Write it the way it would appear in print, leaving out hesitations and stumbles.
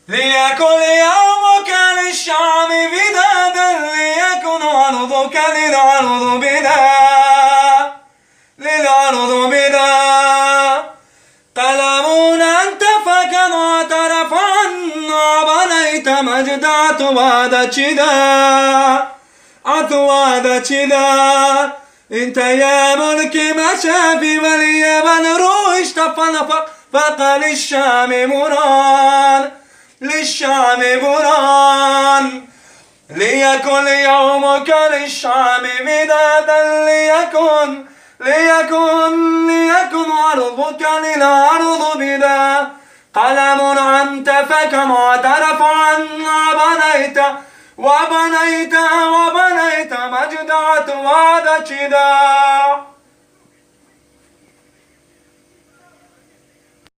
ليكن يومك للشعب بدادا، ليكن عرضك للعرض بدا، للعرض بدا. قلم أنت فكم اعترف عنا، بنيت مجد أطواد شدا، أطواد شدا. انت يا ملك مشافي واليمن روشت فقل للشام مران، للشام مران. ليكن يومك للشام مدادا، ليكن عرضك للعرض بدا. قلم أنت فكم اعترف عنا، وبنيت مجد أطواد شدا.